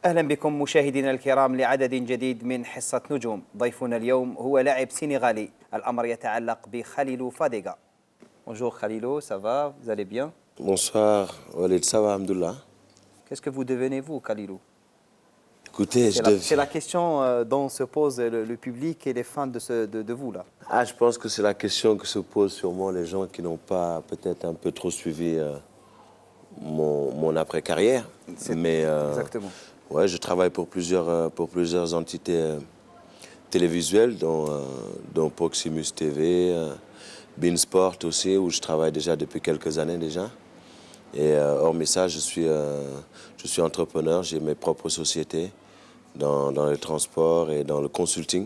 أهلا بكم مشاهدينا الكرام لعدد جديد من حصة نجوم. ضيفنا اليوم هو لاعب سنغالي، الأمر يتعلق بخليلو فاديغا. Bonjour Khalilou, ça va? Vous allez bien? Bonsoir, Walid, ça va, Alhamdoulilah. Qu'est-ce que vous devenez vous, Khalilou? Écoutez, C'est la question dont se pose le public et les fans de vous là. Ah, je pense que c'est la question que se posent sûrement les gens qui n'ont pas peut-être un peu trop suivi mon après-carrière. Mais exactement. Ouais, je travaille pour plusieurs entités télévisuelles, dont Proximus TV, Beansport aussi, où je travaille déjà depuis quelques années déjà. Et hormis ça, je suis entrepreneur, j'ai mes propres sociétés dans le transport et dans le consulting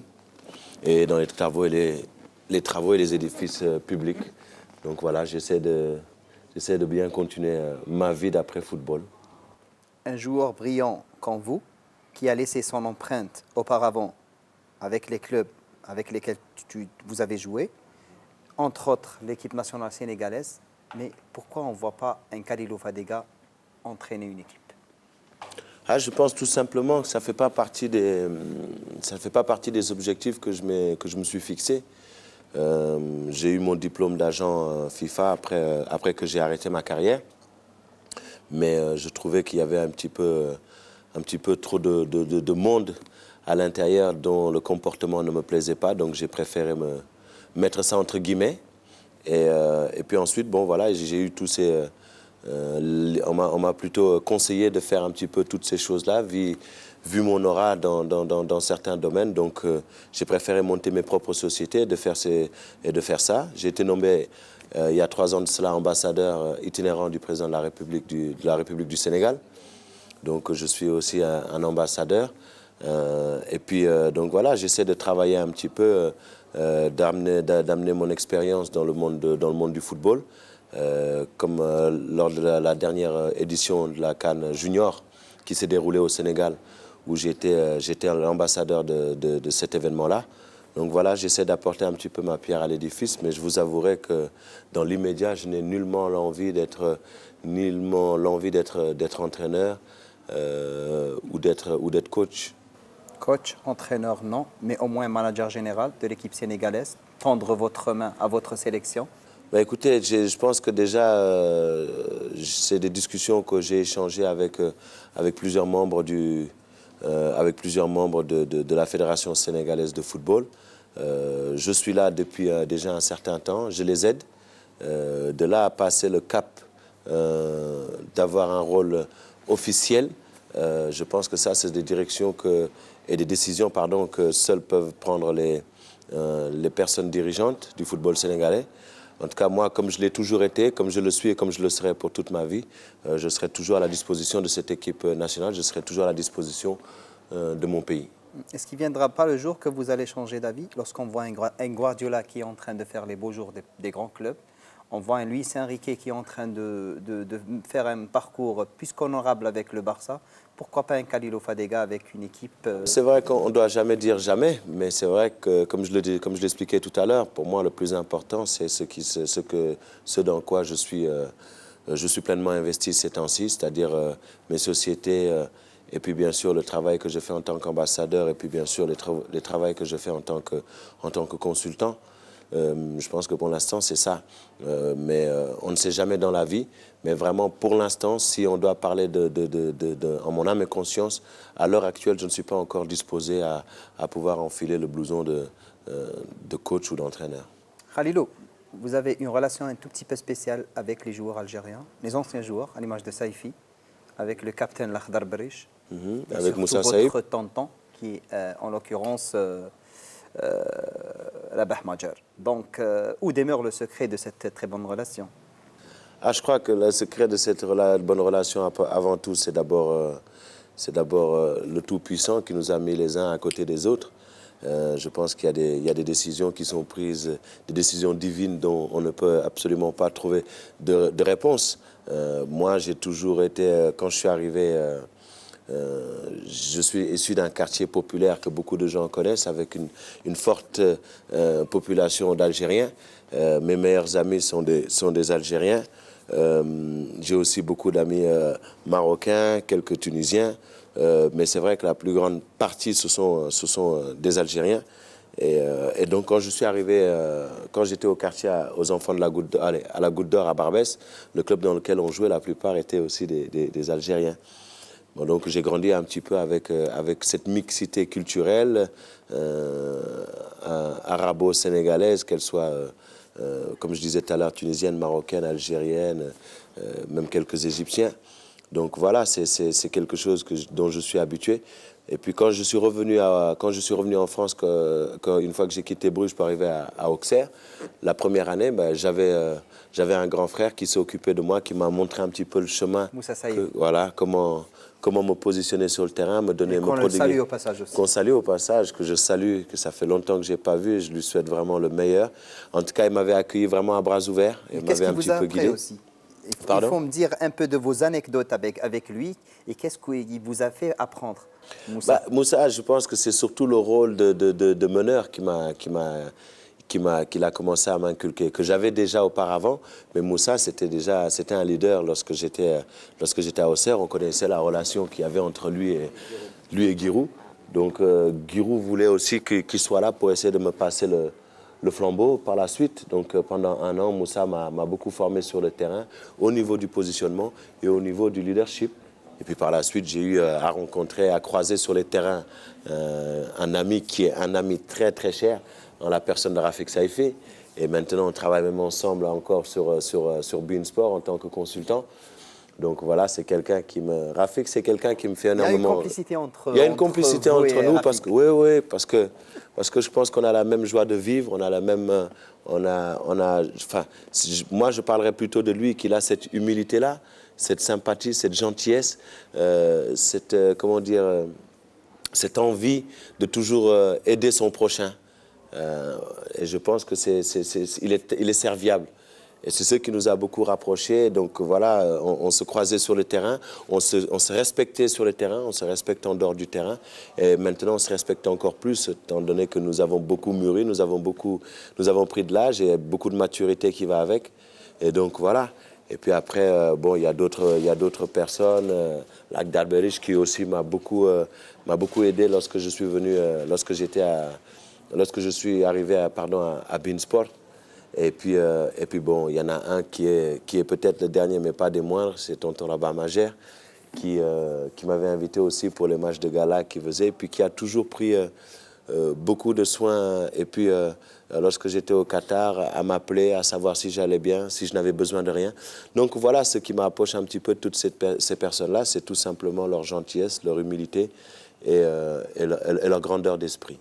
et dans les travaux et les édifices publics. Donc voilà, j'essaie de bien continuer ma vie d'après football. Un joueur brillant comme vous, qui a laissé son empreinte auparavant avec les clubs avec lesquels vous avez joué, entre autres l'équipe nationale sénégalaise, mais pourquoi on ne voit pas un Khalilou Fadiga entraîner une équipe? Ah, je pense tout simplement que ça ne fait pas partie des objectifs que je me suis fixé. J'ai eu mon diplôme d'agent FIFA après que j'ai arrêté ma carrière. Mais je trouvais qu'il y avait un petit peu trop de monde à l'intérieur dont le comportement ne me plaisait pas. Donc j'ai préféré me mettre ça entre guillemets. Et puis ensuite, bon voilà, j'ai eu tous ces... on m'a plutôt conseillé de faire un petit peu toutes ces choses-là, vu mon aura dans certains domaines. Donc j'ai préféré monter mes propres sociétés et de faire ça. J'ai été nommé il y a 3 ans de cela ambassadeur itinérant du président de la République du Sénégal. Donc je suis aussi un ambassadeur. Et puis donc voilà, j'essaie de travailler un petit peu, d'amener mon expérience dans le monde du football. Comme lors de la dernière édition de la CAN Junior qui s'est déroulée au Sénégal, où j'étais l'ambassadeur de cet événement-là. Donc voilà, j'essaie d'apporter un petit peu ma pierre à l'édifice, mais je vous avouerai que dans l'immédiat, je n'ai nullement l'envie d'être entraîneur ou d'être coach. Coach, entraîneur, non, mais au moins manager général de l'équipe sénégalaise, tendre votre main à votre sélection. Bah écoutez, je pense que déjà, c'est des discussions que j'ai échangées avec plusieurs membres de la Fédération sénégalaise de football. Je suis là depuis déjà un certain temps, je les aide. De là à passer le cap d'avoir un rôle officiel, je pense que ça, c'est des directions et des décisions que seules peuvent prendre les personnes dirigeantes du football sénégalais. En tout cas, moi, comme je l'ai toujours été, comme je le suis et comme je le serai pour toute ma vie, je serai toujours à la disposition de cette équipe nationale, je serai toujours à la disposition de mon pays. Est-ce qu'il ne viendra pas le jour que vous allez changer d'avis lorsqu'on voit un Guardiola qui est en train de faire les beaux jours des grands clubs? On voit un Luis Enrique qui est en train de faire un parcours plus qu'honorable avec le Barça. Pourquoi pas un Khalilou Fadiga avec une équipe C'est vrai qu'on ne doit jamais dire jamais, mais c'est vrai que, comme je l'expliquais tout à l'heure, pour moi, le plus important, c'est ce dans quoi je suis pleinement investi ces temps-ci, c'est-à-dire mes sociétés, et puis bien sûr le travail que je fais en tant qu'ambassadeur, et puis bien sûr le travail que je fais en tant que consultant. Je pense que pour l'instant, c'est ça. Mais on ne sait jamais dans la vie. Mais vraiment, pour l'instant, si on doit parler en mon âme et conscience, à l'heure actuelle, je ne suis pas encore disposé à pouvoir enfiler le blouson de coach ou d'entraîneur. Khalilou, vous avez une relation un tout petit peu spéciale avec les joueurs algériens, les anciens joueurs, à l'image de Saifi, avec le capitaine Lakhdar Berish, avec Moussa Saïf, votre tonton, qui est en l'occurrence Rabah Majer. Donc, où demeure le secret de cette très bonne relation? Je crois que le secret de cette bonne relation, avant tout, c'est d'abord le Tout-Puissant qui nous a mis les uns à côté des autres. Je pense qu'il y a des décisions qui sont prises, des décisions divines dont on ne peut absolument pas trouver de réponse. Moi, j'ai toujours été, quand je suis arrivé, je suis issu d'un quartier populaire que beaucoup de gens connaissent, avec une forte population d'Algériens. Mes meilleurs amis sont des Algériens. J'ai aussi beaucoup d'amis marocains, quelques Tunisiens. Mais c'est vrai que la plus grande partie, ce sont des Algériens. Et donc, quand je suis arrivé, quand j'étais au quartier aux enfants de la Goutte d'Or, à la Goutte d'Or à Barbès, le club dans lequel on jouait, la plupart étaient aussi des Algériens. Bon, donc, j'ai grandi un petit peu avec cette mixité culturelle arabo-sénégalaise, qu'elle soit, comme je disais tout à l'heure, tunisienne, marocaine, algérienne, même quelques Égyptiens. Donc voilà, c'est quelque chose dont je suis habitué. Et puis quand je suis revenu en France, une fois que j'ai quitté Bruges pour arriver à Auxerre, la première année, ben, j'avais un grand frère qui s'est occupé de moi, qui m'a montré un petit peu le chemin. Moussa Saïd. Voilà, comment me positionner sur le terrain, me donner, me prodiguer. Qu'on le salue au passage aussi. Qu'on salue au passage, que je salue, que ça fait longtemps que je n'ai pas vu et je lui souhaite vraiment le meilleur. En tout cas, il m'avait accueilli vraiment à bras ouverts et m'avait un petit peu guidé. Aussi il faut me dire un peu de vos anecdotes avec lui et qu'est-ce qu'il vous a fait apprendre, Moussa? Moussa, je pense que c'est surtout le rôle de meneur qu'il a commencé à m'inculquer, que j'avais déjà auparavant, mais Moussa, c'était un leader lorsque j'étais à Auxerre. On connaissait la relation qu'il y avait entre lui et Giroud. Donc Giroud voulait aussi qu'il soit là pour essayer de me passer le flambeau par la suite. Donc pendant un an, Moussa m'a beaucoup formé sur le terrain, au niveau du positionnement et au niveau du leadership. Et puis par la suite, j'ai eu à rencontrer, à croiser sur les terrains un ami qui est un ami très très cher, en la personne de Rafik Saïfi. Et maintenant, on travaille même ensemble encore sur beIN Sport en tant que consultant. Donc voilà, c'est quelqu'un Rafik, c'est quelqu'un qui me fait énormément... Il y a une complicité entre nous parce que... Oui, parce que je pense qu'on a la même joie de vivre, on a la même... moi, je parlerais plutôt de lui, qu'il a cette humilité-là, cette sympathie, cette gentillesse, cette envie de toujours aider son prochain. Et je pense que il est serviable. Et c'est ce qui nous a beaucoup rapprochés. Donc voilà, on se croisait sur le terrain, on se respectait sur le terrain, on se respecte en dehors du terrain. Et maintenant, on se respecte encore plus, étant donné que nous avons beaucoup mûri, nous avons pris de l'âge et beaucoup de maturité qui va avec. Et donc voilà. Et puis après, bon, il y a d'autres personnes, Lagdar Berich, qui aussi m'a beaucoup aidé lorsque je suis venu, lorsque je suis arrivé à beIN Sport. Et puis bon, il y en a un qui est peut-être le dernier, mais pas des moindres, c'est Tonton Rabat Magère, qui m'avait invité aussi pour les matchs de gala qu'il faisait, et puis qui a toujours pris beaucoup de soins. Et puis, lorsque j'étais au Qatar, à m'appeler, à savoir si j'allais bien, si je n'avais besoin de rien. Donc voilà, ce qui m'approche un petit peu de toutes ces personnes-là, c'est tout simplement leur gentillesse, leur humilité et leur grandeur d'esprit.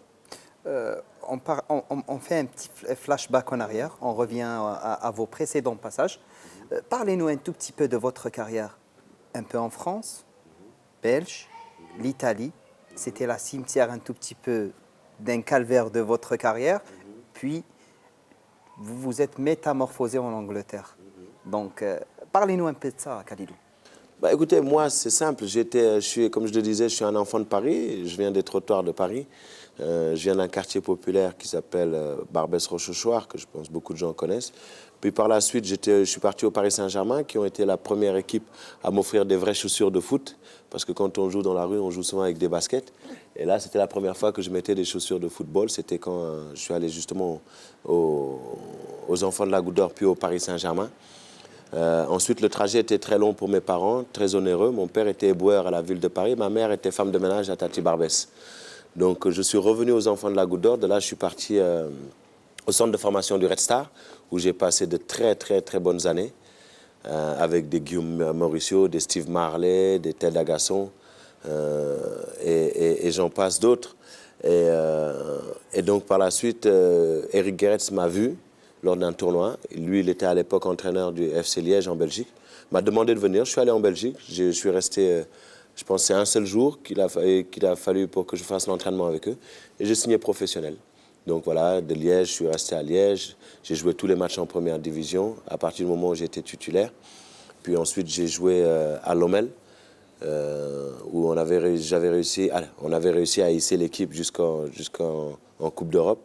On fait un petit flashback en arrière, on revient à vos précédents passages. Parlez-nous un tout petit peu de votre carrière. Un peu en France, Belge, l'Italie. C'était la cimetière un tout petit peu d'un calvaire de votre carrière. Puis, vous vous êtes métamorphosé en Angleterre. Donc, parlez-nous un peu de ça, Khalidou. Écoutez, moi, c'est simple. Comme je le disais, je suis un enfant de Paris. Je viens des trottoirs de Paris. Je viens d'un quartier populaire qui s'appelle Barbès-Rochechouart, que je pense beaucoup de gens connaissent. Puis par la suite, je suis parti au Paris Saint-Germain, qui ont été la première équipe à m'offrir des vraies chaussures de foot. Parce que quand on joue dans la rue, on joue souvent avec des baskets. Et là, c'était la première fois que je mettais des chaussures de football. C'était quand je suis allé justement aux Enfants de la Goutte d'Or, puis au Paris Saint-Germain. Ensuite, le trajet était très long pour mes parents, très onéreux. Mon père était éboueur à la ville de Paris. Ma mère était femme de ménage à Tati Barbès. Donc, je suis revenu aux Enfants de la Goutte d'Or. De là, je suis parti au centre de formation du Red Star, où j'ai passé de très, très, très bonnes années, avec des Guillaume Mauricio, des Steve Marley, des Ted Agasson, et j'en passe d'autres. Et donc, par la suite, Eric Gerets m'a vu lors d'un tournoi. Lui, il était à l'époque entraîneur du FC Liège en Belgique. Il m'a demandé de venir. Je suis allé en Belgique. Je suis resté, je pense, c'est un seul jour qu'il a fallu pour que je fasse l'entraînement avec eux. Et j'ai signé professionnel. Donc voilà, de Liège, je suis resté à Liège. J'ai joué tous les matchs en première division, à partir du moment où j'étais titulaire. Puis ensuite, j'ai joué à Lommel, où on avait réussi à hisser l'équipe jusqu'en Coupe d'Europe.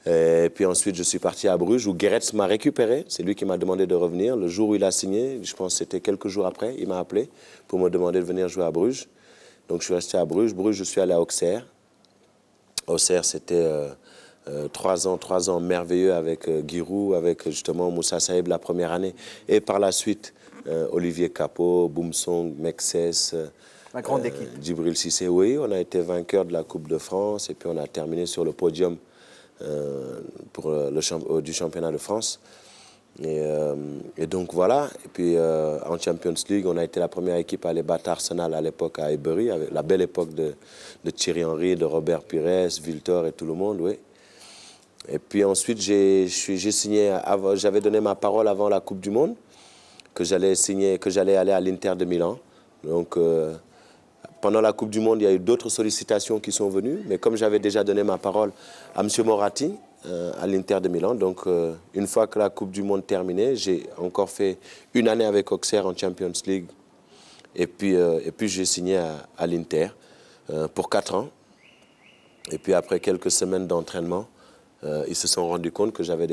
Et puis ensuite, je suis parti à Bruges, où Gerets m'a récupéré. C'est lui qui m'a demandé de revenir. Le jour où il a signé, je pense que c'était quelques jours après, il m'a appelé pour me demander de venir jouer à Bruges. Donc je suis resté à Bruges. Bruges, je suis allé à Auxerre. Auxerre, c'était 3 ans merveilleux avec Giroud, avec justement Moussa Saïb la première année. Et par la suite, Olivier Capot, Boumsong, Mexès, La grande équipe. Djibril Cissé. Oui, on a été vainqueur de la Coupe de France et puis on a terminé sur le podium du championnat de France. Et donc voilà, et puis en Champions League, on a été la première équipe à aller battre Arsenal à l'époque à Highbury, avec la belle époque de Thierry Henry, de Robert Pires, Wiltor et tout le monde, oui. Et puis ensuite, j'ai signé, j'avais donné ma parole avant la Coupe du Monde, que j'allais aller à l'Inter de Milan. Donc pendant la Coupe du Monde, il y a eu d'autres sollicitations qui sont venues, mais comme j'avais déjà donné ma parole à M. Moratti, à l'Inter de Milan. Donc, une fois que la Coupe du Monde terminée, j'ai encore fait une année avec Auxerre en Champions League. Et puis j'ai signé à l'Inter pour 4 ans. Et puis, après quelques semaines d'entraînement, ils se sont rendus compte que j'avais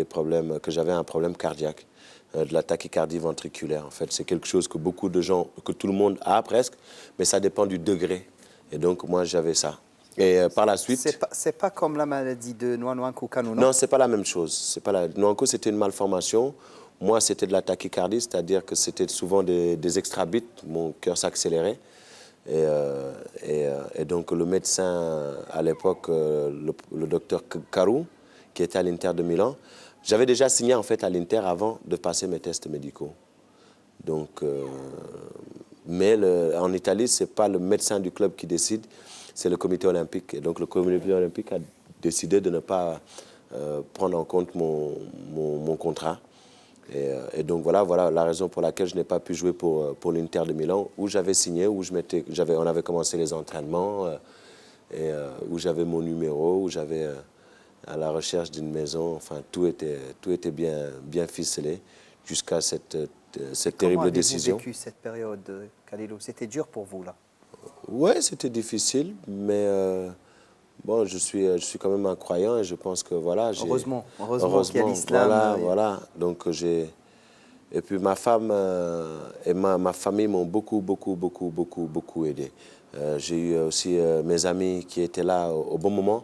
un problème cardiaque, de la tachycardie ventriculaire. En fait, c'est quelque chose que beaucoup de gens, que tout le monde a presque, mais ça dépend du degré. Et donc, moi, j'avais ça. Et par la suite... C'est pas comme la maladie de Noanouan-Koukano, non? Non, c'est pas la même chose. Noankou, c'était une malformation. Moi, c'était de la tachycardie, c'est-à-dire que c'était souvent des extra-bits. Mon cœur s'accélérait. Et donc, le médecin, à l'époque, le docteur Karou, qui était à l'Inter de Milan, j'avais déjà signé, en fait, à l'Inter avant de passer mes tests médicaux. Donc, mais en Italie, ce n'est pas le médecin du club qui décide, c'est le comité olympique. Et donc le comité olympique a décidé de ne pas prendre en compte mon contrat. Et donc voilà la raison pour laquelle je n'ai pas pu jouer pour l'Inter de Milan, où j'avais signé, où on avait commencé les entraînements, où j'avais mon numéro, où j'avais à la recherche d'une maison. Enfin, tout était bien ficelé jusqu'à cette terrible décision. Comment avez-vous vécu cette période, Khalilou? C'était dur pour vous, là? Oui, c'était difficile, mais bon, je suis quand même un croyant et je pense que voilà. Heureusement qu'il y a l'islam. Voilà. Donc et puis ma femme et ma famille m'ont beaucoup aidé. J'ai eu aussi mes amis qui étaient là au bon moment,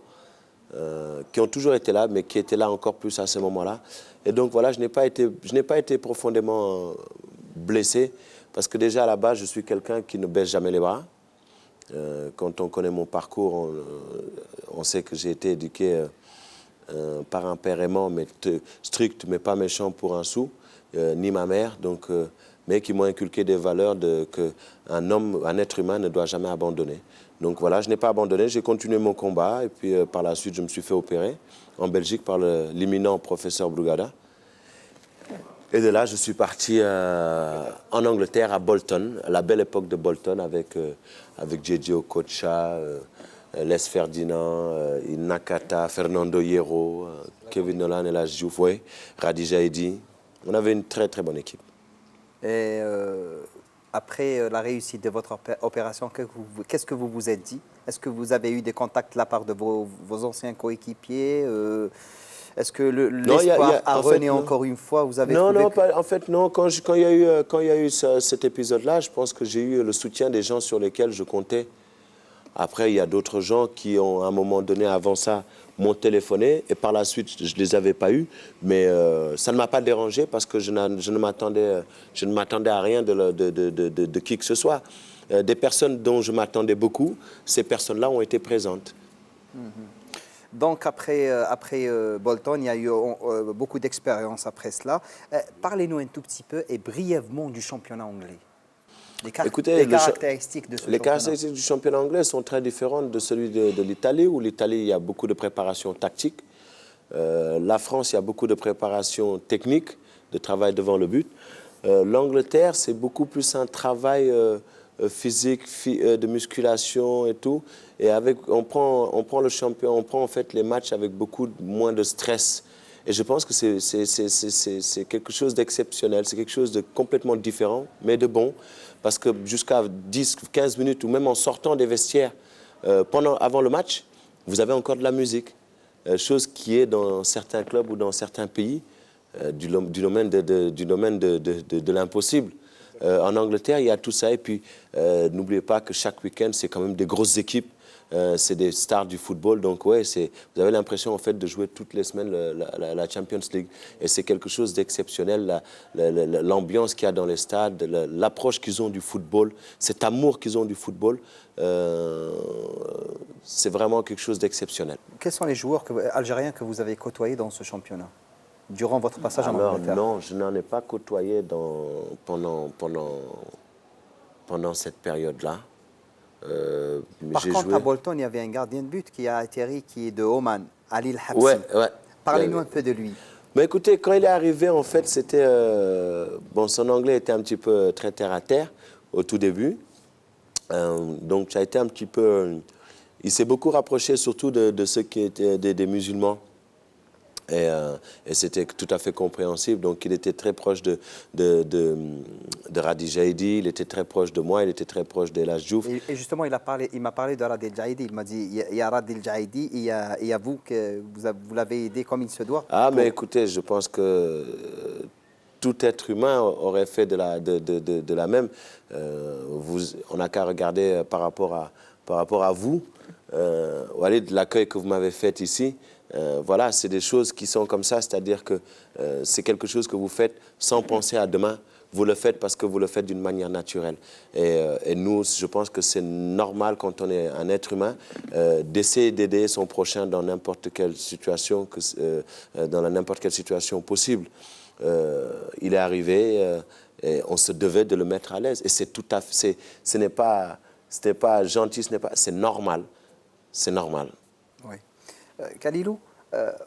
qui ont toujours été là, mais qui étaient là encore plus à ce moment-là. Et donc voilà, je n'ai pas été profondément blessé, parce que déjà à la base, je suis quelqu'un qui ne baisse jamais les bras. Quand on connaît mon parcours, on sait que j'ai été éduqué par un père aimant, mais strict, mais pas méchant pour un sou, ni ma mère, donc, mais qui m'ont inculqué des valeurs qu'un homme, un être humain ne doit jamais abandonner. Donc voilà, je n'ai pas abandonné, j'ai continué mon combat, et puis par la suite, je me suis fait opérer en Belgique par l'imminent professeur Brugada. Et de là, je suis parti en Angleterre, à Bolton, à la belle époque de Bolton, avec J.J. Okocha, Les Ferdinand, Nakata, Fernando Hierro, Kevin Nolan, El Hadji Diouf, Radi Jaidi. On avait une très bonne équipe. Et après la réussite de votre opération, qu'est-ce que vous vous êtes dit? Est-ce que vous avez eu des contacts de la part de vos anciens coéquipiers? Est-ce que l'espoir a rené encore une fois? Vous avez non, en fait, non. Quand il y a eu cet épisode-là, je pense que j'ai eu le soutien des gens sur lesquels je comptais. Après, il y a d'autres gens qui ont, à un moment donné, avant ça, m'ont téléphoné. Et par la suite, je ne les avais pas eus. Mais ça ne m'a pas dérangé parce que je ne m'attendais à rien de qui que ce soit. Des personnes dont je m'attendais beaucoup, ces personnes-là ont été présentes. Donc, après Bolton, il y a eu beaucoup d'expérience après cela. Parlez-nous un tout petit peu et brièvement du championnat anglais. Les caractéristiques de ce championnat. Les caractéristiques du championnat anglais sont très différentes de celui de l'Italie, où l'Italie, il y a beaucoup de préparation tactique. La France, il y a beaucoup de préparation technique, de travail devant le but. L'Angleterre, c'est beaucoup plus un travail physique, de musculation et tout. Et on prend le champion, on prend en fait les matchs avec beaucoup moins de stress. Et je pense que c'est quelque chose d'exceptionnel, c'est quelque chose de complètement différent, mais de bon. Parce que jusqu'à 10, 15 minutes, ou même en sortant des vestiaires, avant le match, vous avez encore de la musique. Chose qui est dans certains clubs ou dans certains pays du domaine de l'impossible. En Angleterre, il y a tout ça. Et puis, n'oubliez pas que chaque week-end, c'est quand même des grosses équipes. C'est des stars du football. Donc, ouais, vous avez l'impression, en fait, de jouer toutes les semaines la Champions League. Et c'est quelque chose d'exceptionnel. L'ambiance qu'il y a dans les stades, l'approche qu'ils ont du football, cet amour qu'ils ont du football, c'est vraiment quelque chose d'exceptionnel. Quels sont les joueurs algériens que vous avez côtoyés dans ce championnat durant votre passage en Angleterre? Non, je n'en ai pas côtoyé pendant cette période-là. Par contre, à Bolton, il y avait un gardien de but qui a atterri, qui est de Oman, Ali El Habsi. Ouais. Parlez-nous un peu de lui. Mais écoutez, quand il est arrivé, en fait, c'était... bon, son anglais était un petit peu très terre-à-terre au tout début. Donc, ça a été un petit peu... il s'est beaucoup rapproché surtout de ceux qui étaient des musulmans. Et c'était tout à fait compréhensible. Donc, il était très proche de Radi Jaidi, il était très proche de moi, il était très proche d'El Hadj Diouf. Et justement, il m'a parlé de Radi Jaidi. Il m'a dit, il y a Radi Jaidi, il y a vous, que vous l'avez aidé comme il se doit. Ah, mais écoutez, je pense que tout être humain aurait fait de la même. On n'a qu'à regarder par rapport à vous, Walid, l'accueil que vous m'avez fait ici. Voilà, c'est des choses qui sont comme ça, c'est-à-dire que c'est quelque chose que vous faites sans penser à demain. Vous le faites parce que vous le faites d'une manière naturelle. Et nous, je pense que c'est normal quand on est un être humain d'essayer d'aider son prochain dans n'importe quelle situation, dans n'importe quelle situation possible. Il est arrivé et on se devait de le mettre à l'aise. Et c'est tout à fait, ce n'est pas gentil, c'est normal. C'est normal. Oui. Khalilou,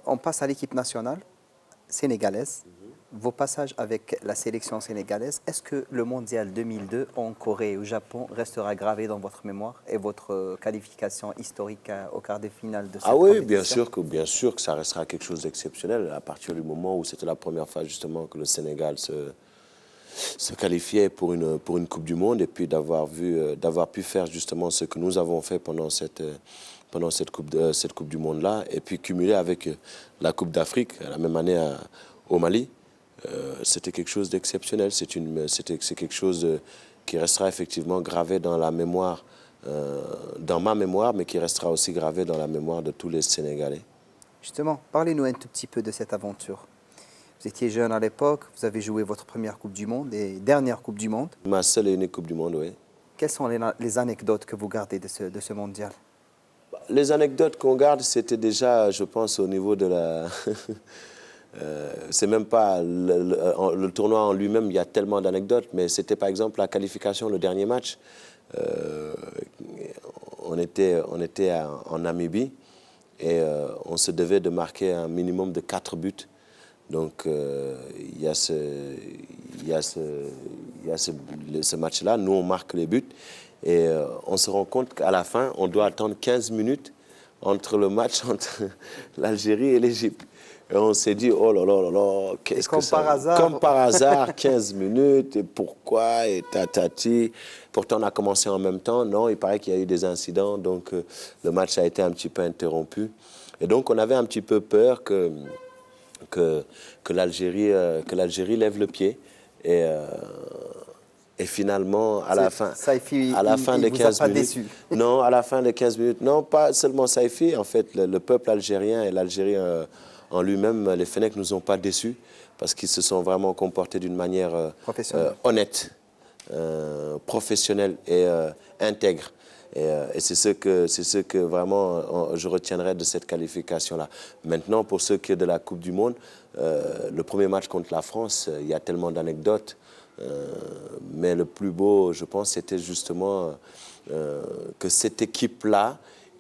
on passe à l'équipe nationale sénégalaise. Vos passages avec la sélection sénégalaise, est-ce que le mondial 2002 en Corée et au Japon restera gravé dans votre mémoire et votre qualification historique au quart de finale de cette compétition? Bien sûr que ça restera quelque chose d'exceptionnel à partir du moment où c'était la première fois justement que le Sénégal se qualifiait pour une Coupe du Monde et puis d'avoir pu faire justement ce que nous avons fait pendant cette Coupe du Monde-là, et puis cumuler avec la Coupe d'Afrique la même année au Mali, c'était quelque chose d'exceptionnel. C'est quelque chose qui restera effectivement gravé dans la mémoire, dans ma mémoire, mais qui restera aussi gravé dans la mémoire de tous les Sénégalais. Justement, parlez-nous un tout petit peu de cette aventure. Vous étiez jeune à l'époque, vous avez joué votre première Coupe du Monde et dernière Coupe du Monde. Ma seule et unique Coupe du Monde, oui. Quelles sont les anecdotes que vous gardez de ce mondial? Les anecdotes qu'on garde, c'était déjà, je pense, au niveau de la... c'est même pas le tournoi en lui-même, il y a tellement d'anecdotes, mais c'était par exemple la qualification, le dernier match. On était en Namibie et on se devait de marquer un minimum de 4 buts. Donc il y a ce match-là, nous on marque les buts et on se rend compte qu'à la fin, on doit attendre 15 minutes entre le match entre l'Algérie et l'Égypte. Et on s'est dit, oh là là là là, qu'est-ce que ça... Comme par hasard, 15 minutes, et pourquoi, et tatati. Pourtant, on a commencé en même temps. Non, il paraît qu'il y a eu des incidents, donc le match a été un petit peu interrompu. Et donc, on avait un petit peu peur que l'Algérie lève le pied. Et finalement, à la fin des 15 minutes... Non, à la fin des 15 minutes, non, pas seulement Saïfi, en fait, le peuple algérien et l'Algérie en lui-même, les Fennecs ne nous ont pas déçus parce qu'ils se sont vraiment comportés d'une manière honnête, professionnelle et intègre. Et c'est ce que vraiment je retiendrai de cette qualification-là. Maintenant, pour ce qui est de la Coupe du Monde, le premier match contre la France, il y a tellement d'anecdotes. Mais le plus beau, je pense, c'était justement que cette équipe-là,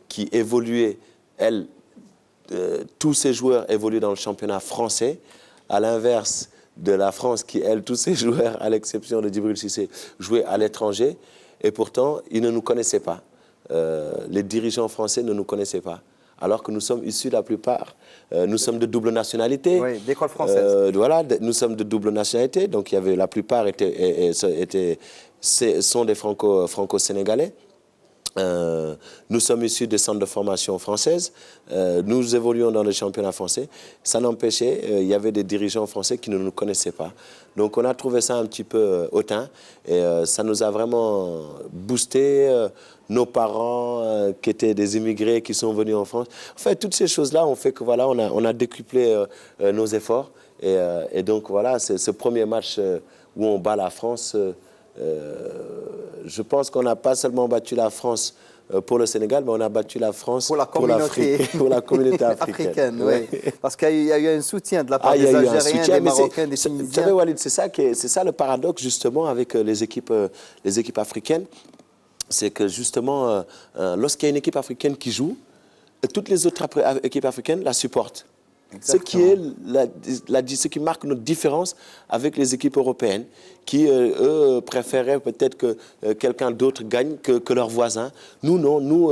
qui évoluait, elle, tous ses joueurs évoluent dans le championnat français, à l'inverse de la France qui, elle, tous ses joueurs, à l'exception de Djibril Cissé, jouaient à l'étranger. Et pourtant, ils ne nous connaissaient pas. Les dirigeants français ne nous connaissaient pas. Alors que nous sommes issus, la plupart, nous sommes de double nationalité. Oui, d'école française. Voilà, nous sommes de double nationalité. Donc, il y avait, la plupart sont des franco-sénégalais. Nous sommes issus des centres de formation françaises. Nous évoluons dans le championnat français. Ça n'empêchait, il y avait des dirigeants français qui ne nous connaissaient pas. Donc on a trouvé ça un petit peu hautain et ça nous a vraiment boosté. Nos parents qui étaient des immigrés qui sont venus en France. En fait, toutes ces choses-là ont fait que voilà, on a décuplé nos efforts. Et donc voilà, c'est ce premier match où on bat la France. Je pense qu'on n'a pas seulement battu la France pour le Sénégal, mais on a battu la France pour l'Afrique, pour la communauté africaine. Oui. Parce qu'il y a eu un soutien de la part des Algériens, des Marocains, des Tunisiens. Vous savez, Walid, c'est ça le paradoxe justement avec les équipes africaines. C'est que justement, lorsqu'il y a une équipe africaine qui joue, toutes les autres équipes africaines la supportent. Ce qui marque notre différence avec les équipes européennes qui, eux, préféraient peut-être que quelqu'un d'autre gagne que leurs voisins. Nous, non. Nous,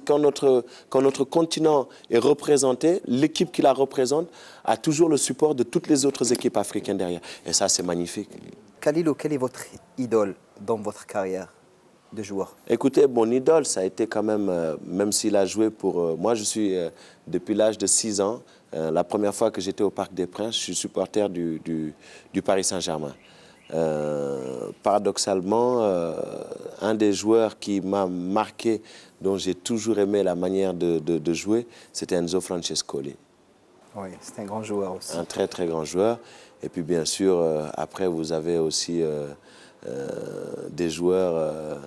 quand notre continent est représenté, l'équipe qui la représente a toujours le support de toutes les autres équipes africaines derrière. Et ça, c'est magnifique. Khalilou, quelle est votre idole dans votre carrière de joueur? Écoutez, mon idole, ça a été quand même s'il a joué pour... moi, je suis, depuis l'âge de 6 ans, la première fois que j'étais au Parc des Princes, je suis supporter du Paris Saint-Germain. Paradoxalement, un des joueurs qui m'a marqué, dont j'ai toujours aimé la manière de jouer, c'était Enzo Francescoli. Oui, c'est un grand joueur aussi. Un très, très grand joueur. Et puis, bien sûr, après, vous avez aussi des joueurs...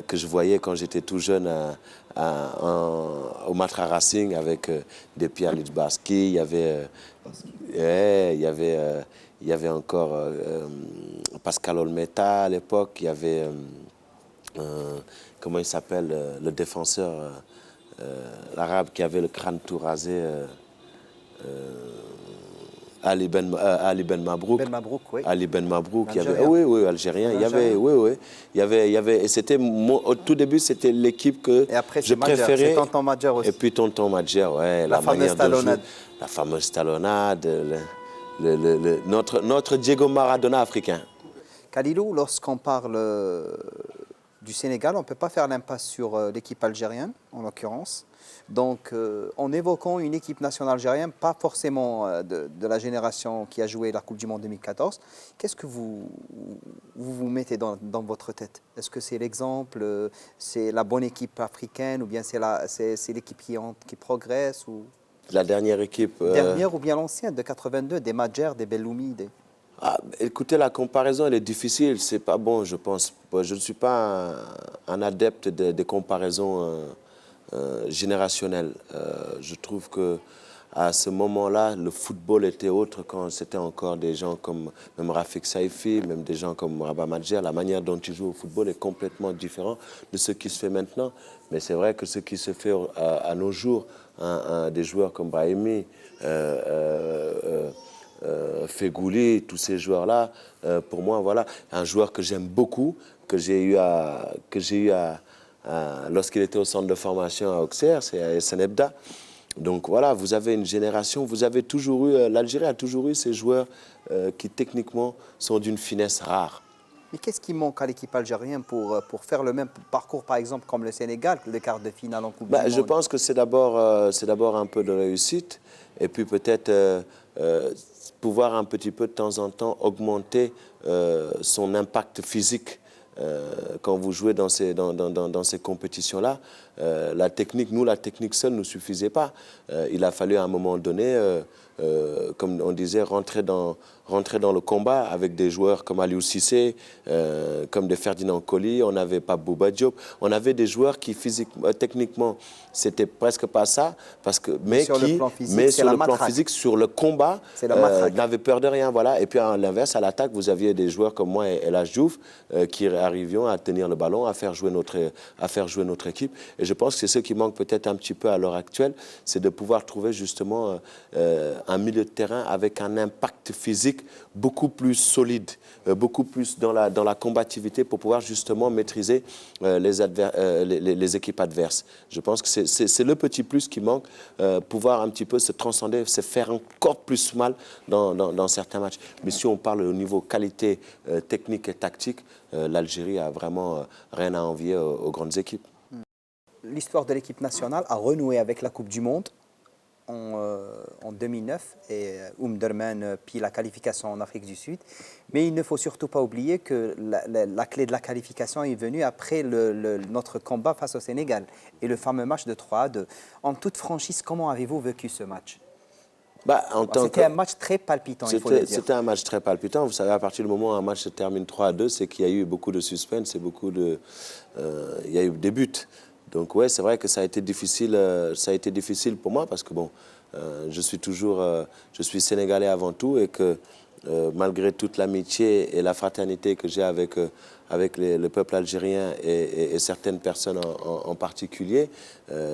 que je voyais quand j'étais tout jeune au Matra Racing avec des Pierre Litzbarski, il y avait encore Pascal Olmeta à l'époque, il y avait, comment il s'appelle, le défenseur, l'arabe qui avait le crâne tout rasé, Ali Ben Mabrouk. Ben Mabrouk, oui. Ali Ben Mabrouk, il y avait, oui, algérien. Il y avait, et c'était au tout début, c'était l'équipe que je préférais. C'est Tonton Madjer aussi. Et puis Tonton Madjer, ouais, la manière de jouer, la fameuse talonnade, notre Diego Maradona africain. Khalilou, lorsqu'on parle du Sénégal, on ne peut pas faire l'impasse sur l'équipe algérienne, en l'occurrence. Donc, en évoquant une équipe nationale algérienne, pas forcément de la génération qui a joué la Coupe du Monde 2014, qu'est-ce que vous mettez dans votre tête? Est-ce que c'est l'exemple, c'est la bonne équipe africaine, ou bien c'est l'équipe qui progresse ou... La dernière équipe... Dernière ou bien l'ancienne, de 82, des Madjer, des Belloumi, des... Ah, écoutez, la comparaison, elle est difficile. C'est pas bon, je pense. Je ne suis pas un adepte des comparaisons générationnelles. Je trouve que à ce moment-là, le football était autre quand c'était encore des gens comme même Rafik Saifi, même des gens comme Rabat Madjer. La manière dont ils jouent au football est complètement différente de ce qui se fait maintenant. Mais c'est vrai que ce qui se fait à nos jours, des joueurs comme Brahimi, Fegouli, tous ces joueurs-là, pour moi, voilà, un joueur que j'aime beaucoup, que j'ai eu lorsqu'il était au centre de formation à Auxerre, c'est Senebda. Donc voilà, vous avez une génération, vous avez toujours eu, l'Algérie a toujours eu ces joueurs qui techniquement sont d'une finesse rare. Mais qu'est-ce qui manque à l'équipe algérienne pour faire le même parcours, par exemple, comme le Sénégal, le quart de finale en Coupe du Monde? Je pense que c'est d'abord un peu de réussite, et puis peut-être pouvoir un petit peu de temps en temps augmenter son impact physique. Quand vous jouez dans ces compétitions-là, la technique seule ne suffisait pas. Il a fallu à un moment donné, comme on disait, rentrer dans le combat avec des joueurs comme Aliou Cissé, comme des Ferdinand Coly, on n'avait pas Bouba Diop, on avait des joueurs qui techniquement, c'était presque pas ça, mais sur le plan physique, sur le combat, n'avaient peur de rien. Voilà. Et puis à l'inverse, à l'attaque, vous aviez des joueurs comme moi et El Hadj Diouf qui arrivions à tenir le ballon, à faire jouer notre équipe. Et je pense que c'est ce qui manque peut-être un petit peu à l'heure actuelle, c'est de pouvoir trouver justement un milieu de terrain avec un impact physique beaucoup plus solide, beaucoup plus dans la combativité pour pouvoir justement maîtriser les équipes adverses. Je pense que c'est le petit plus qui manque, pouvoir un petit peu se transcender, se faire encore plus mal dans certains matchs. Mais si on parle au niveau qualité technique et tactique, l'Algérie a vraiment rien à envier aux grandes équipes. L'histoire de l'équipe nationale a renoué avec la Coupe du Monde en 2009 et Derman puis la qualification en Afrique du Sud. Mais il ne faut surtout pas oublier que la clé de la qualification est venue après notre combat face au Sénégal et le fameux match de 3-2. En toute franchise, comment avez-vous vécu ce match? C'était un match très palpitant, il faut le dire. C'était un match très palpitant. Vous savez, à partir du moment où un match se termine 3-2, c'est qu'il y a eu beaucoup de suspense et il y a eu des buts. Donc ouais, c'est vrai que ça a été difficile pour moi parce que bon, je suis sénégalais avant tout et que malgré toute l'amitié et la fraternité que j'ai avec le peuple algérien et certaines personnes en particulier,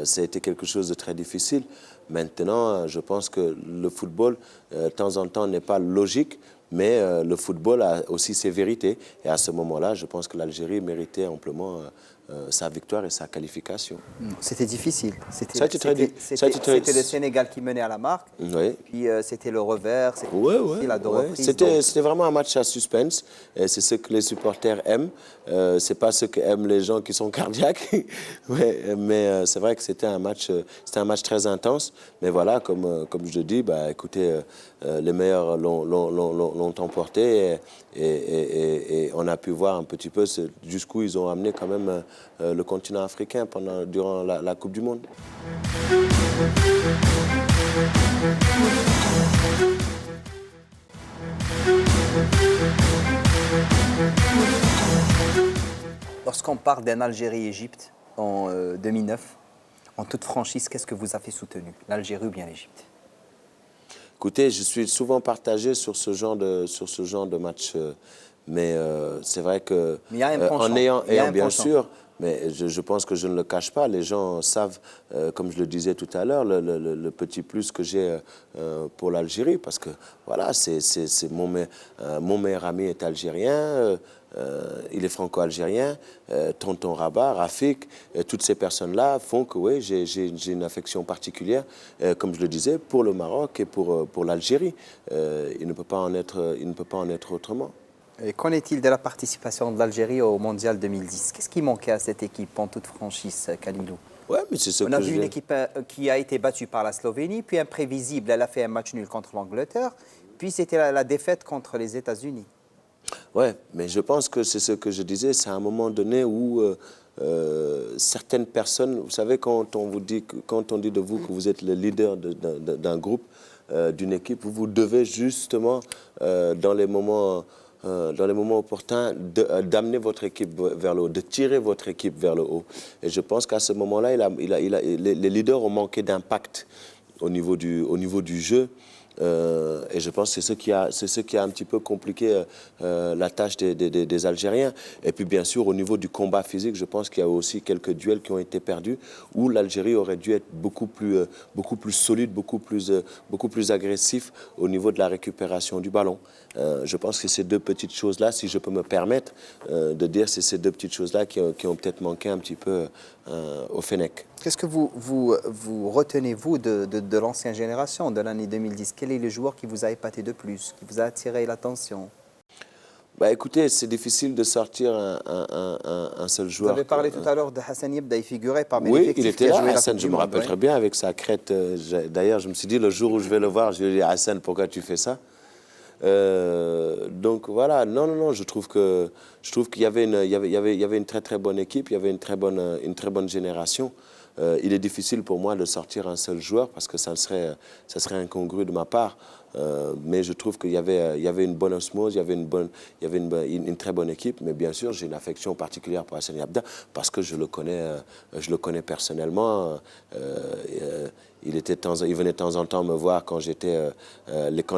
ça a été quelque chose de très difficile. Maintenant, je pense que le football, de temps en temps, n'est pas logique, mais le football a aussi ses vérités. Et à ce moment-là, je pense que l'Algérie méritait amplement sa victoire et sa qualification. C'était difficile. C'était le Sénégal qui menait à la marque. Oui. Puis c'était le revers. C'était vraiment un match à suspense. C'est ce que les supporters aiment. C'est pas ce qu'aiment les gens qui sont cardiaques. mais c'est vrai que c'était un match très intense. Mais voilà, comme je dis, écoutez, les meilleurs l'ont emporté et on a pu voir un petit peu jusqu'où ils ont amené quand même le continent africain durant la Coupe du Monde. Lorsqu'on parle d'un Algérie-Égypte en 2009, en toute franchise, qu'est-ce que vous avez soutenu, l'Algérie ou bien l'Égypte? Écoutez, je suis souvent partagé sur ce genre de match, mais c'est vrai que en ayant bien sûr, mais je pense que je ne le cache pas, les gens savent, comme je le disais tout à l'heure, le petit plus que j'ai pour l'Algérie, parce que voilà, mon meilleur ami est algérien. Il est franco-algérien, Tonton Rabat, Rafik, toutes ces personnes-là font que oui, j'ai une affection particulière, comme je le disais, pour le Maroc et pour l'Algérie. Il ne peut pas en être autrement. Et qu'en est-il de la participation de l'Algérie au Mondial 2010? Qu'est-ce qui manquait à cette équipe en toute franchise, Khalilou? Ouais, mais c'est ce On a vu une équipe qui a été battue par la Slovénie, puis imprévisible, elle a fait un match nul contre l'Angleterre, puis c'était la défaite contre les États-Unis. Ouais, mais je pense que c'est ce que je disais, c'est à un moment donné où certaines personnes, vous savez, quand on dit de vous que vous êtes le leader d'un groupe, d'une équipe, vous devez justement, dans les moments opportuns, d'amener votre équipe vers le haut, de tirer votre équipe vers le haut. Et je pense qu'à ce moment-là, les leaders ont manqué d'impact au niveau du jeu. Et je pense que c'est ce qui a un petit peu compliqué la tâche des Algériens. Et puis bien sûr, au niveau du combat physique, je pense qu'il y a aussi quelques duels qui ont été perdus où l'Algérie aurait dû être beaucoup plus solide, beaucoup plus agressif au niveau de la récupération du ballon. Je pense que ces deux petites choses-là, si je peux me permettre de dire, c'est ces deux petites choses-là qui ont peut-être manqué un petit peu au Fennec. Qu'est-ce que vous retenez, vous, de l'ancienne génération, de l'année 2010? Quel est le joueur qui vous a épaté de plus, qui vous a attiré l'attention? Écoutez, c'est difficile de sortir un seul joueur. Vous avez parlé tout à l'heure de Hassan Yebda, il figurait parmi les il était là, Hassan, je me rappelle très bien, avec sa crête. D'ailleurs, je me suis dit, le jour où je vais le voir, je lui ai dit, Hassan, pourquoi tu fais ça? Donc voilà, non, je trouve qu'il y avait une très bonne équipe, il y avait une très bonne génération. Il est difficile pour moi de sortir un seul joueur parce que ça serait incongru de ma part. Mais je trouve qu'il y avait une bonne osmose, il y avait une très bonne équipe. Mais bien sûr, j'ai une affection particulière pour Hassan Yebda parce que je le connais personnellement. Il venait de temps en temps me voir quand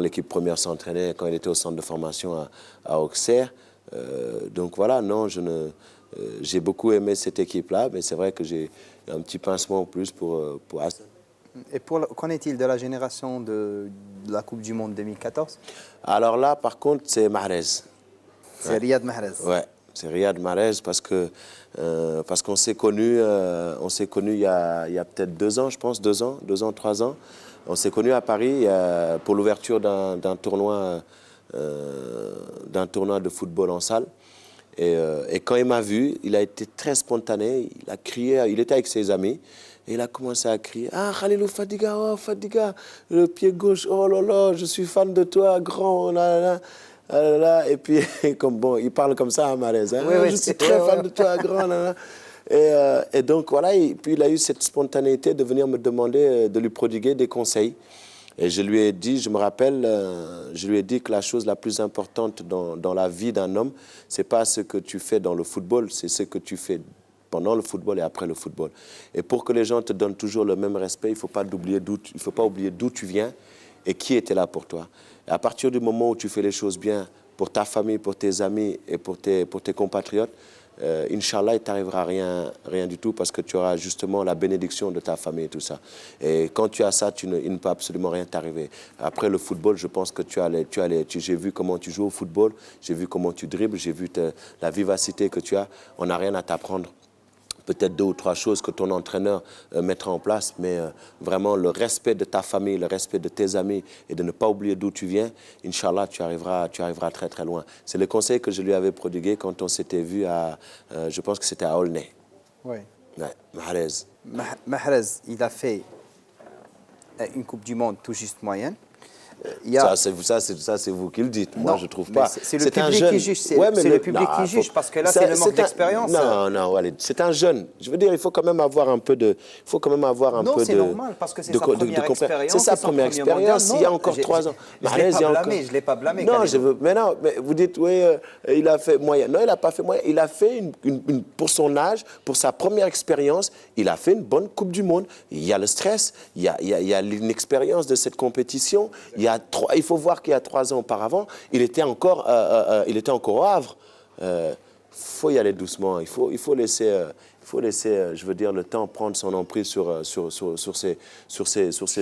l'équipe première s'entraînait, quand il était au centre de formation à Auxerre. Donc voilà, non, j'ai beaucoup aimé cette équipe-là, mais c'est vrai que j'ai un petit pincement en plus pour Hassan. Et qu'en est-il de la génération de la Coupe du Monde 2014? Alors là, par contre, c'est Mahrez. C'est Riyad Mahrez. Ouais, c'est Riyad Mahrez parce qu'on s'est connus il y a peut-être 2 ans, je pense, 2 ans, 3 ans. On s'est connus à Paris pour l'ouverture d'un tournoi de football en salle. Et quand il m'a vu, il a été très spontané, il a crié, il était avec ses amis, et il a commencé à crier « Ah, Khalilou Fadiga, oh Fadiga, le pied gauche, oh là là, je suis fan de toi, grand, là là là. Ah là là. » Et puis, comme bon, il parle comme ça à Mahrez, hein, Oui, je suis très fan de toi, grand, là là. Et donc voilà, et puis il a eu cette spontanéité de venir me demander de lui prodiguer des conseils. Et je lui ai dit, je me rappelle, je lui ai dit que la chose la plus importante dans la vie d'un homme, c'est pas ce que tu fais dans le football, c'est ce que tu fais pendant le football et après le football. Et pour que les gens te donnent toujours le même respect, il ne faut pas oublier d'où tu viens et qui était là pour toi. Et à partir du moment où tu fais les choses bien pour ta famille, pour tes amis et pour tes compatriotes, Inch'Allah, il ne t'arrivera rien du tout parce que tu auras justement la bénédiction de ta famille et tout ça. Et quand tu as ça, il ne peut absolument rien t'arriver. Après le football, je pense que j'ai vu comment tu joues au football, j'ai vu comment tu dribbles, j'ai vu la vivacité que tu as. On n'a rien à t'apprendre. Peut-être 2 ou 3 choses que ton entraîneur mettra en place, mais vraiment le respect de ta famille, le respect de tes amis et de ne pas oublier d'où tu viens, Inch'Allah, tu arriveras très très loin. C'est le conseil que je lui avais prodigué quand on s'était vu je pense que c'était à Aulnay. Oui. Ouais, Mahrez. Mahrez, il a fait une Coupe du Monde tout juste moyenne. Ça, c'est vous qui le dites. Moi, je ne trouve pas. C'est le public qui juge. C'est le public qui juge parce que là, c'est le manque d'expérience. Non, Walid, c'est un jeune. Je veux dire, il faut quand même avoir un peu de... Non, c'est normal parce que c'est sa première expérience. C'est sa première expérience. Il y a encore 3 ans. Je ne l'ai pas blâmé. Non, mais vous dites, oui, il a fait moyen. Non, il n'a pas fait moyen. Il a fait, pour son âge, pour sa première expérience, il a fait une bonne Coupe du Monde. Il y a le stress, il y a l'inexpérience de cette compétition. Il faut voir qu'il y a 3 ans auparavant, il était encore au Havre. Faut y aller doucement. Il faut laisser, je veux dire, le temps prendre son emprise sur ces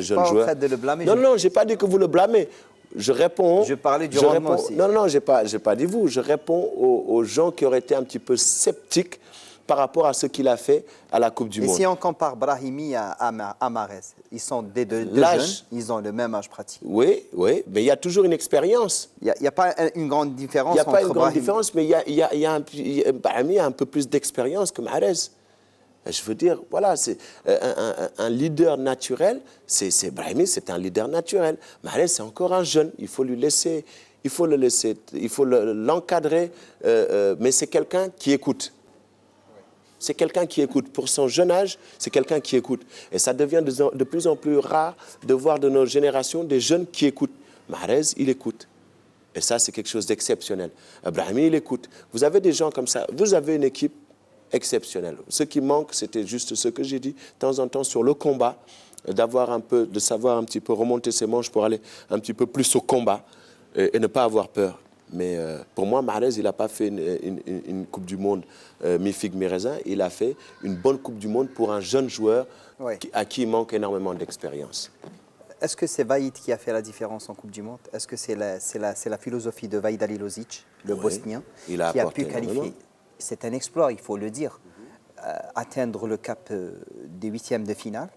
jeunes joueurs. Pas en train de le blâmer. Non, j'ai pas dit que vous le blâmez. Je réponds. Je parlais du rendement aussi. Non, j'ai pas dit vous. Je réponds aux gens qui auraient été un petit peu sceptiques par rapport à ce qu'il a fait à la Coupe du Monde. Et si on compare Brahimi à Mahrez, ils sont des deux jeunes, ils ont le même âge pratique. Oui, mais il y a toujours une expérience. Il n'y a pas une grande différence. Il n'y a pas une grande différence, mais Brahimi a un peu plus d'expérience que Mahrez. Je veux dire, voilà, c'est un leader naturel. Brahimi, c'est un leader naturel. Mahrez, c'est encore un jeune. Il faut l'encadrer, mais c'est quelqu'un qui écoute. C'est quelqu'un qui écoute. Pour son jeune âge, c'est quelqu'un qui écoute. Et ça devient de plus en plus rare de voir de nos générations des jeunes qui écoutent. Mahrez, il écoute. Et ça, c'est quelque chose d'exceptionnel. Brahimi, il écoute. Vous avez des gens comme ça. Vous avez une équipe exceptionnelle. Ce qui manque, c'était juste ce que j'ai dit, de temps en temps, sur le combat, de savoir un petit peu remonter ses manches pour aller un petit peu plus au combat et ne pas avoir peur. Mais pour moi, Mahrez, il n'a pas fait une Coupe du Monde mi-figue, mi-raisin. Il a fait une bonne Coupe du Monde pour un jeune joueur à qui il manque énormément d'expérience. Est-ce que c'est Vahid qui a fait la différence en Coupe du Monde? Est-ce que c'est la philosophie de Vahid Halilović, le Bosnien, qui a pu qualifier? C'est un exploit, il faut le dire. Atteindre le cap des 8e de finale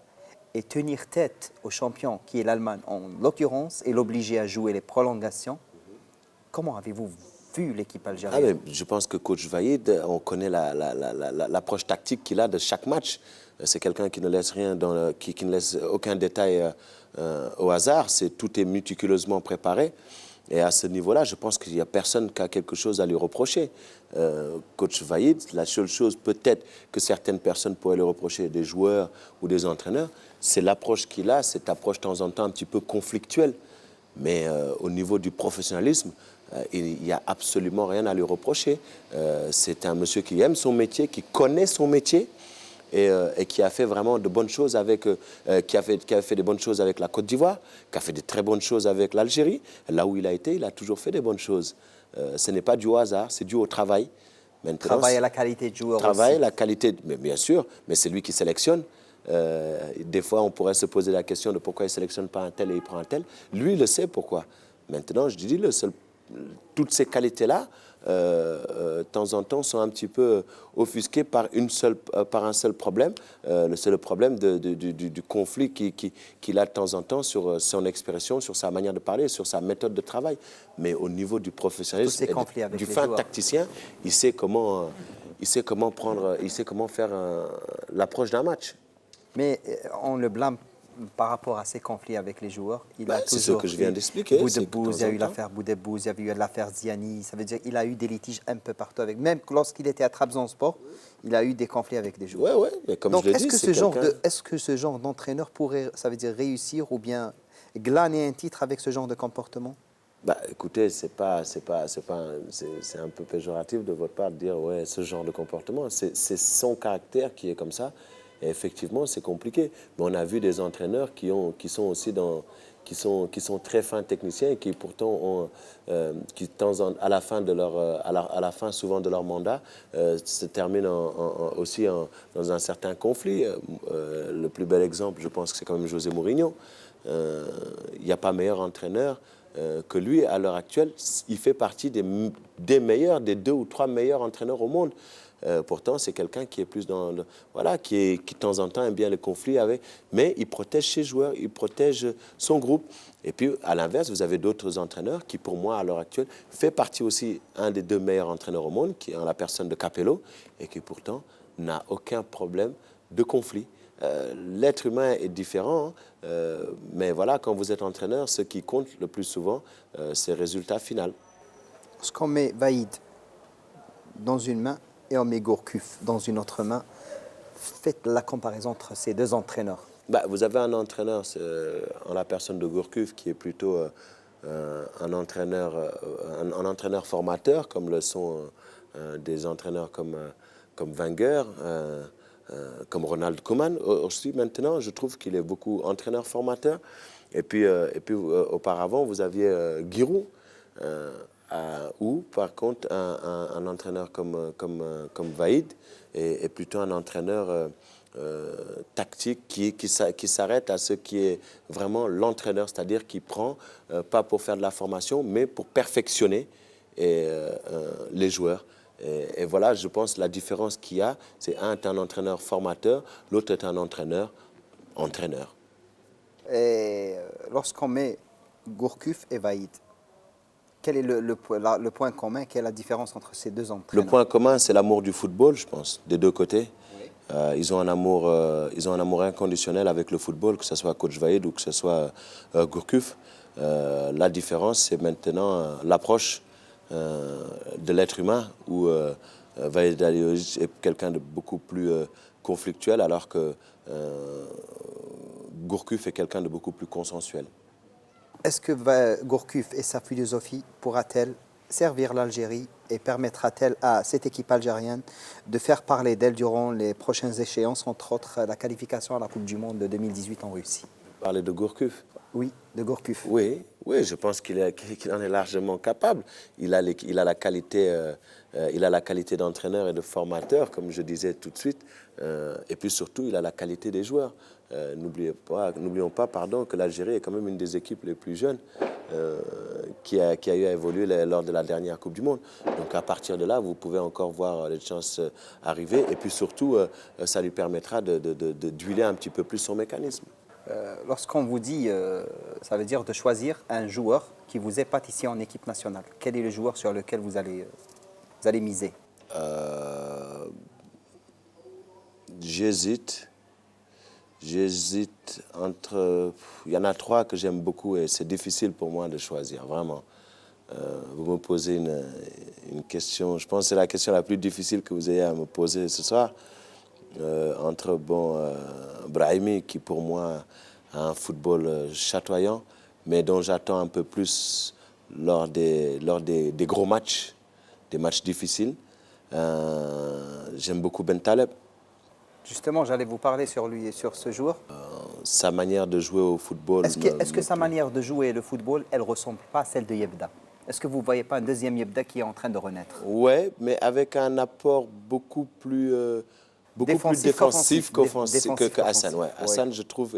et tenir tête au champion, qui est l'Allemagne en l'occurrence, et l'obliger à jouer les prolongations. Comment avez-vous vu l'équipe algérienne? Je pense que coach Vahid, on connaît l'approche tactique qu'il a de chaque match. C'est quelqu'un qui ne laisse qui ne laisse aucun détail au hasard. Tout est méticuleusement préparé. Et à ce niveau-là, je pense qu'il n'y a personne qui a quelque chose à lui reprocher. Coach Vahid, la seule chose peut-être que certaines personnes pourraient lui reprocher, des joueurs ou des entraîneurs, c'est l'approche qu'il a, cette approche de temps en temps un petit peu conflictuelle. Mais au niveau du professionnalisme, il n'y a absolument rien à lui reprocher. C'est un monsieur qui aime son métier, qui connaît son métier et qui a fait vraiment de bonnes choses avec, qui a fait de bonnes choses avec la Côte d'Ivoire, qui a fait de très bonnes choses avec l'Algérie. Là où il a été, il a toujours fait des bonnes choses. Ce n'est pas dû au hasard, c'est dû au travail. Maintenant, Travail à la qualité de joueur travail, aussi. la qualité, mais bien sûr, mais c'est lui qui sélectionne. Des fois, on pourrait se poser la question de pourquoi il ne sélectionne pas un tel et il prend un tel. Lui, il le sait pourquoi. Maintenant, je dis, toutes ces qualités-là, de temps en temps, sont un petit peu offusquées par un seul problème. C'est le problème du conflit qu'il a de temps en temps sur son expression, sur sa manière de parler, sur sa méthode de travail. Mais au niveau du professionnalisme, du fin tacticien, il sait comment faire l'approche d'un match. Mais on le blâme par rapport à ses conflits avec les joueurs. C'est ce que je viens d'expliquer. Boudebouz, il y a eu l'affaire Boudebouz, il y a eu l'affaire Ziani. Ça veut dire qu'il a eu des litiges un peu partout avec. Même lorsqu'il était à Trabzonspor, il a eu des conflits avec des joueurs. Oui, mais comme donc, je l'ai dit, est-ce que ce genre d'entraîneur pourrait, ça veut dire réussir ou bien glaner un titre avec ce genre de comportement? Bah, écoutez, c'est un peu péjoratif de votre part de dire ouais, ce genre de comportement. C'est son caractère qui est comme ça. Et effectivement, c'est compliqué. Mais on a vu des entraîneurs qui sont aussi qui sont très fins techniciens et qui pourtant ont, à la fin souvent de leur mandat, se terminent aussi dans un certain conflit. Le plus bel exemple, je pense que c'est quand même José Mourinho. Il n'y a pas meilleur entraîneur que lui, à l'heure actuelle. Il fait partie des meilleurs, des 2 ou 3 meilleurs entraîneurs au monde. Pourtant, c'est quelqu'un qui est plus qui de temps en temps aime bien le conflit mais il protège ses joueurs, il protège son groupe. Et puis, à l'inverse, vous avez d'autres entraîneurs qui, pour moi, à l'heure actuelle, fait partie aussi un des 2 meilleurs entraîneurs au monde, qui est en la personne de Capello, et qui pourtant n'a aucun problème de conflit. L'être humain est différent, mais voilà, quand vous êtes entraîneur, ce qui compte le plus souvent, c'est le résultat final. Lorsqu'on met Vaïd dans une main et on met Gourcuff dans une autre main, faites la comparaison entre ces 2 entraîneurs. Bah, vous avez un entraîneur en la personne de Gourcuff qui est plutôt un entraîneur formateur, comme le sont des entraîneurs comme Wenger, comme Ronald Koeman aussi. Maintenant, je trouve qu'il est beaucoup entraîneur formateur. Et puis auparavant, vous aviez Giroud, ou par contre un entraîneur comme Vaïd est plutôt un entraîneur tactique qui s'arrête à ce qui est vraiment l'entraîneur, c'est-à-dire qui prend pas pour faire de la formation, mais pour perfectionner les joueurs. Et voilà, je pense la différence qu'il y a, c'est un est un entraîneur formateur, l'autre est un entraîneur. Et lorsqu'on met Gourcuff et Vaïd, quel est le point commun? Quelle est la différence entre ces 2 entraîneurs? Le point commun, c'est l'amour du football, je pense, des 2 côtés. Oui. Ils ont un amour inconditionnel avec le football, que ce soit coach Vaïd ou que ce soit Gourcuff. La différence, c'est maintenant l'approche de l'être humain, où Vaïd Halilhodžić est quelqu'un de beaucoup plus conflictuel, alors que Gourcuff est quelqu'un de beaucoup plus consensuel. Est-ce que Gourcuff et sa philosophie pourra-t-elle servir l'Algérie et permettra-t-elle à cette équipe algérienne de faire parler d'elle durant les prochaines échéances, entre autres la qualification à la Coupe du Monde de 2018 en Russie? Parler de Gourcuff? Oui, de Gourcuff. Oui, je pense qu'il en est largement capable. Il a la qualité d'entraîneur et de formateur, comme je disais tout de suite. Et puis surtout, il a la qualité des joueurs. N'oublions pas que l'Algérie est quand même une des équipes les plus jeunes qui a eu à évoluer lors de la dernière Coupe du Monde. Donc à partir de là, vous pouvez encore voir les chances arriver. Et puis surtout, ça lui permettra d'huiler un petit peu plus son mécanisme. Lorsqu'on vous dit, ça veut dire de choisir un joueur qui vous épate ici en équipe nationale. Quel est le joueur sur lequel vous allez miser? J'hésite entre... Il y en a 3 que j'aime beaucoup et c'est difficile pour moi de choisir, vraiment. Vous me posez une question, je pense que c'est la question la plus difficile que vous ayez à me poser ce soir. Entre Brahimi, qui pour moi a un football chatoyant, mais dont j'attends un peu plus lors des gros matchs, des matchs difficiles. J'aime beaucoup Bentaleb. Justement, j'allais vous parler sur lui et sur ce joueur. Sa manière de jouer au football. Est-ce que sa manière de jouer le football, elle ne ressemble pas à celle de Yebda? Est-ce que vous ne voyez pas un deuxième Yebda qui est en train de renaître? Ouais, mais avec un apport beaucoup plus défensif qu'offensif que Hassan. Ouais. Hassan, je trouve,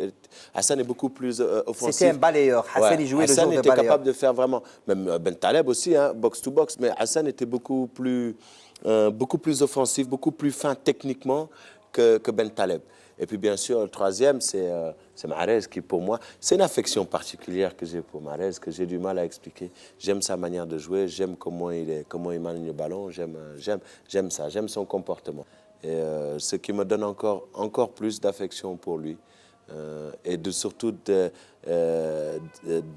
Hassan est beaucoup plus offensif. C'était un balayeur. Hassan, il jouait Hassan le jour de était balayeur. capable de faire vraiment, même Ben Taleb aussi, hein, box to box, mais Hassan était beaucoup plus offensif, beaucoup plus fin techniquement que Ben Taleb. Et puis bien sûr, le troisième, c'est Mahrez qui pour moi, c'est une affection particulière que j'ai pour Mahrez, que j'ai du mal à expliquer. J'aime sa manière de jouer, j'aime comment il manie le ballon, j'aime ça, j'aime son comportement. Et ce qui me donne encore plus d'affection pour lui. Et surtout de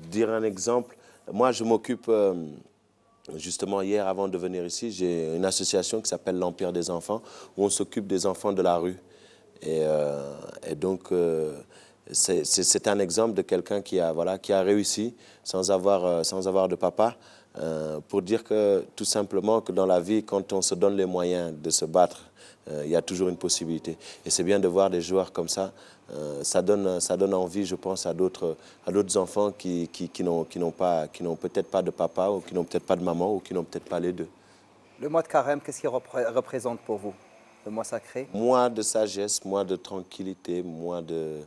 dire un exemple. Moi, je m'occupe, justement, hier, avant de venir ici, j'ai une association qui s'appelle l'Empire des enfants, où on s'occupe des enfants de la rue. Et donc, c'est un exemple de quelqu'un qui a réussi sans avoir de papa, pour dire que, tout simplement, que dans la vie, quand on se donne les moyens de se battre, il y a toujours une possibilité. Et c'est bien de voir des joueurs comme ça. Ça donne envie, je pense, à d'autres enfants qui n'ont peut-être pas de papa, ou qui n'ont peut-être pas de maman, ou qui n'ont peut-être pas les deux. Le mois de Carême, qu'est-ce qu'il représente pour vous? Le mois sacré? Moins de sagesse, moins de tranquillité, moins de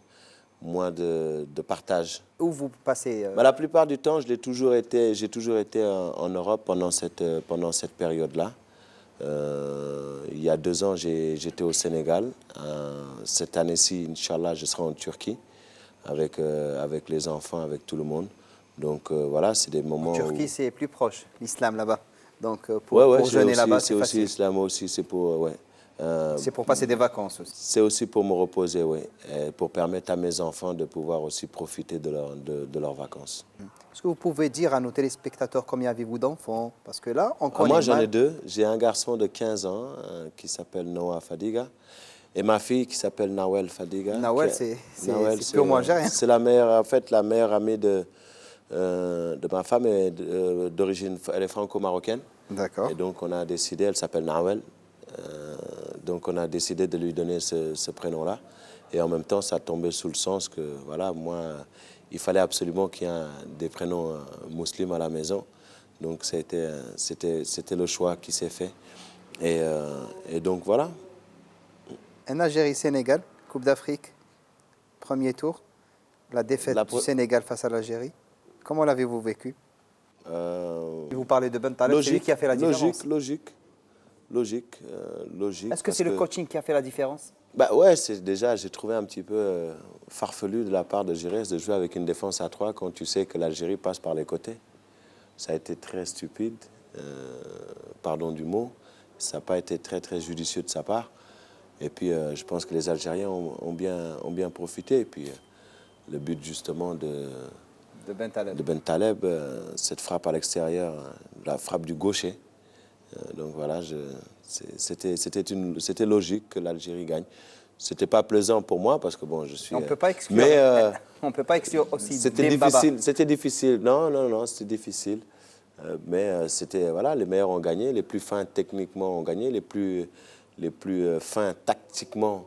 partage. Où vous passez Bah, la plupart du temps, j'ai toujours été en Europe pendant cette période-là. Il y a 2 ans, j'étais au Sénégal. Cette année-ci, Inch'Allah, je serai en Turquie avec les enfants, avec tout le monde. Donc voilà, c'est des moments. En Turquie, c'est plus proche, l'islam là-bas. Donc pour jeûner là-bas, c'est aussi l'islam aussi, c'est pour c'est pour passer des vacances aussi. C'est aussi pour me reposer, oui, et pour permettre à mes enfants de pouvoir aussi profiter de leurs vacances. Est-ce que vous pouvez dire à nos téléspectateurs combien avez-vous d'enfants? Parce que là, on connaît moi, j'en ai 2. J'ai un garçon de 15 ans qui s'appelle Noah Fadiga et ma fille qui s'appelle Nawel Fadiga. Nawel, c'est purement algérien. C'est la meilleure amie de ma femme, d'origine, elle est franco-marocaine. D'accord. Et donc, on a décidé, elle s'appelle Nawel. Donc on a décidé de lui donner ce prénom-là. Et en même temps, ça tombait sous le sens que, voilà, moi, il fallait absolument qu'il y ait des prénoms musulmans à la maison. Donc c'était le choix qui s'est fait. Et donc voilà. Un Algérie-Sénégal, Coupe d'Afrique, premier tour. La défaite du Sénégal face à l'Algérie. Comment l'avez-vous vécu? Vous parlez de Ben Taleb, c'est lui qui a fait la différence. Logique. Est-ce que c'est le coaching qui a fait la différence? Bah ouais, déjà, j'ai trouvé un petit peu farfelu de la part de Giresse de jouer avec une défense à 3 quand tu sais que l'Algérie passe par les côtés. Ça a été très stupide, pardon du mot. Ça n'a pas été très, très judicieux de sa part. Et puis, je pense que les Algériens ont bien profité. Et puis, le but, justement, de Ben Taleb, cette frappe à l'extérieur, la frappe du gaucher. Donc voilà, c'était logique que l'Algérie gagne. C'était pas plaisant pour moi parce que bon, je suis. On peut pas exclure. Mais on peut pas exclure aussi. C'était difficile. Non, c'était difficile. Mais c'était voilà, les meilleurs ont gagné, les plus fins techniquement ont gagné, les plus fins tactiquement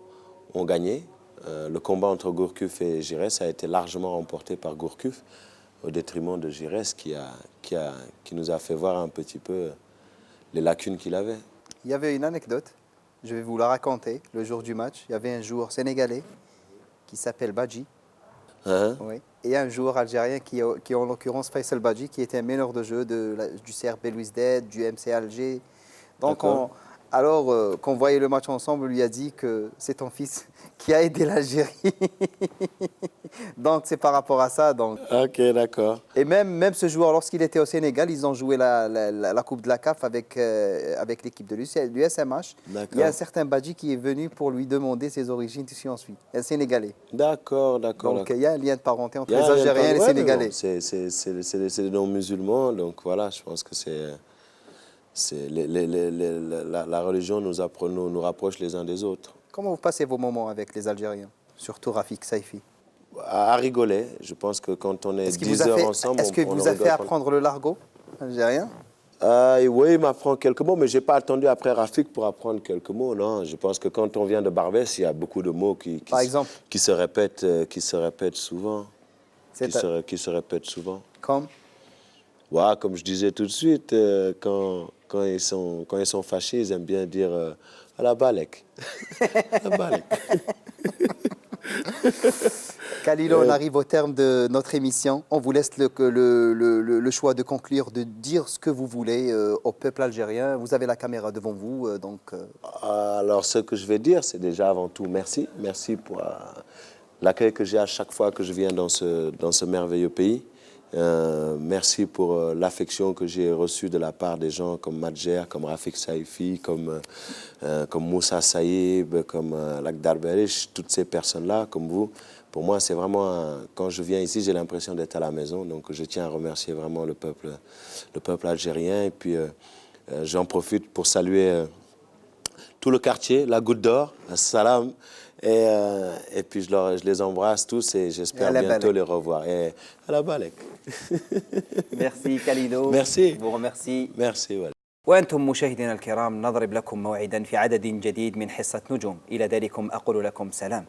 ont gagné. Le combat entre Gourcuff et Giresse a été largement remporté par Gourcuff au détriment de Giresse qui nous a fait voir un petit peu les lacunes qu'il avait. Il y avait une anecdote, je vais vous la raconter. Le jour du match, il y avait un joueur sénégalais qui s'appelle Badji. Oui. Et un joueur algérien qui est en l'occurrence Faisal Badji, qui était un meneur de jeu du CRB Louisdet, du MC Alger. Donc alors, quand on voyait le match ensemble, on lui a dit que c'est ton fils qui a aidé l'Algérie. Donc, c'est par rapport à ça. Donc. Ok, d'accord. Et même ce joueur, lorsqu'il était au Sénégal, ils ont joué la Coupe de la CAF avec l'équipe de l'USMH. Il y a un certain Badji qui est venu pour lui demander ses origines ici en Suisse, un Sénégalais. D'accord. Donc, il y a un lien de parenté entre les Algériens et les Sénégalais. C'est des non-musulmans, donc voilà, je pense que la religion nous rapproche les uns des autres. Comment vous passez vos moments avec les Algériens, surtout Rafik Saifi? À rigoler. Je pense que quand on est 10 heures ensemble, est-ce qu'il vous a fait apprendre le largo algérien? Oui, il m'apprend quelques mots, mais je n'ai pas attendu après Rafik pour apprendre quelques mots. Non, je pense que quand on vient de Barbès, il y a beaucoup de mots Par exemple, qui se répètent souvent. Qui se répètent souvent. comme Ouais, comme je disais tout de suite, quand ils sont fâchés, ils aiment bien dire à la balek. À la balek. Khalilo, on arrive au terme de notre émission. On vous laisse le choix de conclure, de dire ce que vous voulez au peuple algérien. Vous avez la caméra devant vous, Alors, ce que je vais dire, c'est déjà avant tout merci. Merci pour l'accueil que j'ai à chaque fois que je viens dans ce merveilleux pays. Merci pour l'affection que j'ai reçue de la part des gens comme Madjer, comme Rafik Saifi, comme Moussa Saïb, comme Lakdar Berish, toutes ces personnes-là, comme vous. Pour moi, c'est vraiment, quand je viens ici, j'ai l'impression d'être à la maison. Donc, je tiens à remercier vraiment le peuple algérien. Et puis, j'en profite pour saluer tout le quartier, la Goutte d'Or, Salam. Et puis, je les embrasse tous et j'espère bientôt les revoir. Et à la balek. Merci Khalilo. Merci. Je vous remercie. Merci. Voilà. وأنتم مشاهدينا الكرام نضرب لكم موعدا في عدد جديد من حصة نجوم. إلى ذلكم أقول لكم سلام.